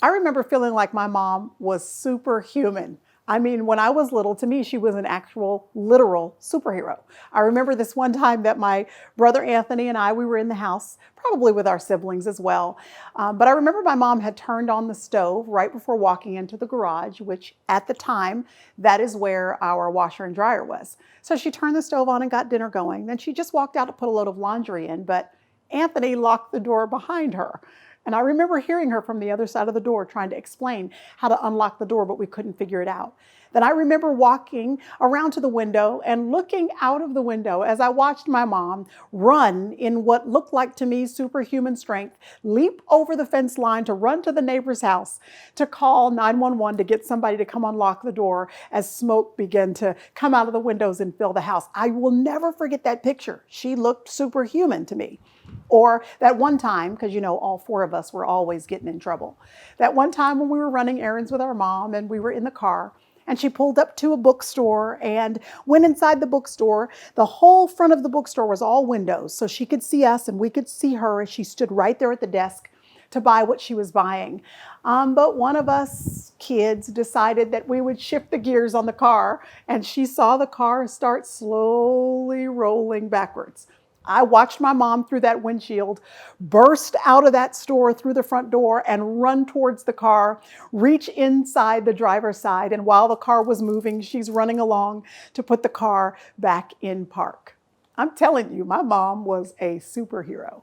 I remember feeling like my mom was superhuman. I mean, when I was little, to me, she was an actual, literal superhero. I remember this one time that my brother Anthony and I, we were in the house, probably with our siblings as well. But I remember my mom had turned on the stove right before walking into the garage, which at the time, that is where our washer and dryer was. So she turned the stove on and got dinner going. Then she just walked out to put a load of laundry in, but Anthony locked the door behind her. And I remember hearing her from the other side of the door trying to explain how to unlock the door, but we couldn't figure it out. Then I remember walking around to the window and looking out of the window as I watched my mom run in what looked like to me superhuman strength, leap over the fence line to run to the neighbor's house to call 911 to get somebody to come unlock the door as smoke began to come out of the windows and fill the house. I will never forget that picture. She looked superhuman to me. Or that one time, because you know, all four of us were always getting in trouble. That one time when we were running errands with our mom and we were in the car and she pulled up to a bookstore and went inside the bookstore. The whole front of the bookstore was all windows, so she could see us and we could see her as she stood right there at the desk to buy what she was buying. But one of us kids decided that we would shift the gears on the car, and she saw the car start slowly rolling backwards. I watched my mom through that windshield, burst out of that store through the front door and run towards the car, reach inside the driver's side. And while the car was moving, she's running along to put the car back in park. I'm telling you, my mom was a superhero.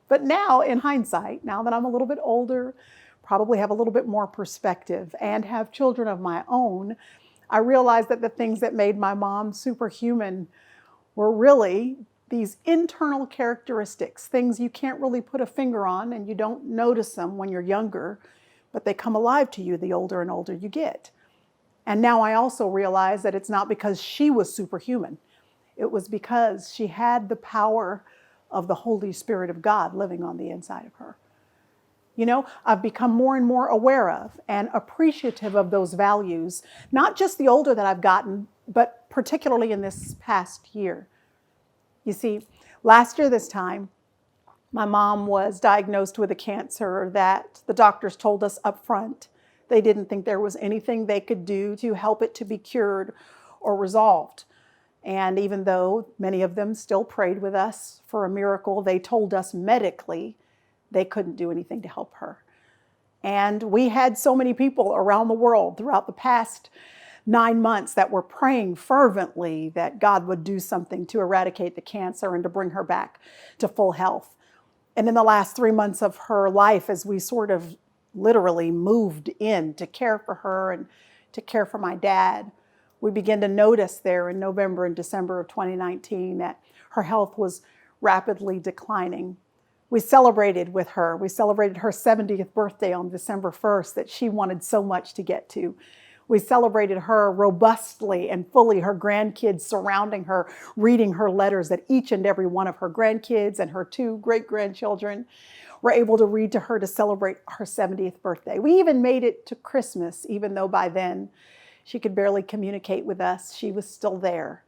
But now, in hindsight, now that I'm a little bit older, probably have a little bit more perspective and have children of my own, I realize that the things that made my mom superhuman were really these internal characteristics, things you can't really put a finger on and you don't notice them when you're younger, but they come alive to you the older and older you get. And now I also realize that it's not because she was superhuman. It was because she had the power of the Holy Spirit of God living on the inside of her. You know, I've become more and more aware of and appreciative of those values, not just the older that I've gotten, but particularly in this past year. You see, last year this time, my mom was diagnosed with a cancer that the doctors told us up front they didn't think there was anything they could do to help it to be cured or resolved. And even though many of them still prayed with us for a miracle, they told us medically they couldn't do anything to help her. And we had so many people around the world throughout the past 9 months that were praying fervently that God would do something to eradicate the cancer and to bring her back to full health. And in the last 3 months of her life, as we sort of literally moved in to care for her and to care for my dad, we began to notice there in November and December of 2019 that her health was rapidly declining. We celebrated with her. We celebrated her 70th birthday on December 1st that she wanted so much to get to. We celebrated her robustly and fully, her grandkids surrounding her, reading her letters that each and every one of her grandkids and her 2 great-grandchildren were able to read to her to celebrate her 70th birthday. We even made it to Christmas, even though by then she could barely communicate with us. She was still there.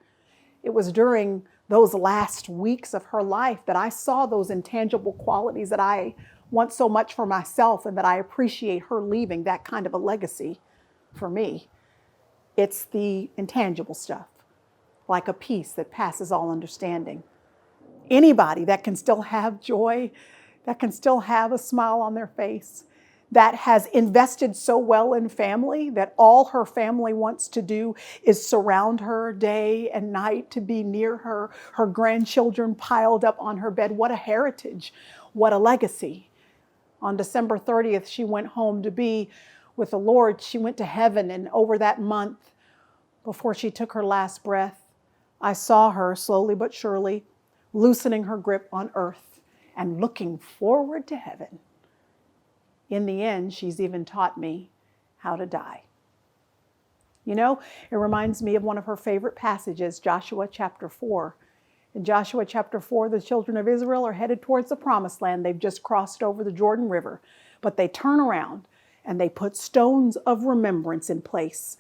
It was during those last weeks of her life that I saw those intangible qualities that I want so much for myself and that I appreciate her leaving that kind of a legacy for me. It's the intangible stuff, like a peace that passes all understanding. Anybody that can still have joy, that can still have a smile on their face, that has invested so well in family that all her family wants to do is surround her day and night, to be near her, her grandchildren piled up on her bed. What a heritage, what a legacy. On December 30th, she went home to be with the Lord. She went to heaven, and over that month, before she took her last breath, I saw her slowly but surely loosening her grip on earth and looking forward to heaven. In the end, she's even taught me how to die. You know, it reminds me of one of her favorite passages, Joshua chapter 4. In Joshua chapter 4, the children of Israel are headed towards the promised land. They've just crossed over the Jordan River, but they turn around and they put stones of remembrance in place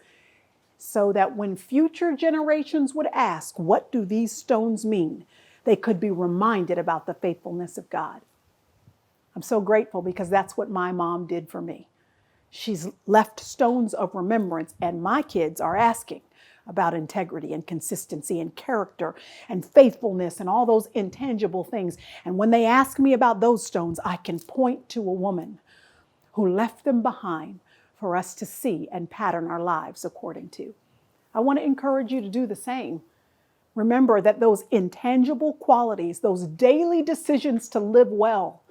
so that when future generations would ask, what do these stones mean? They could be reminded about the faithfulness of God. I'm so grateful because that's what my mom did for me. She's left stones of remembrance, and my kids are asking about integrity and consistency and character and faithfulness and all those intangible things. And when they ask me about those stones, I can point to a woman who left them behind for us to see and pattern our lives according to. I want to encourage you to do the same. Remember that those intangible qualities, those daily decisions to live well,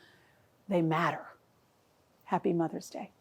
they matter. Happy Mother's Day.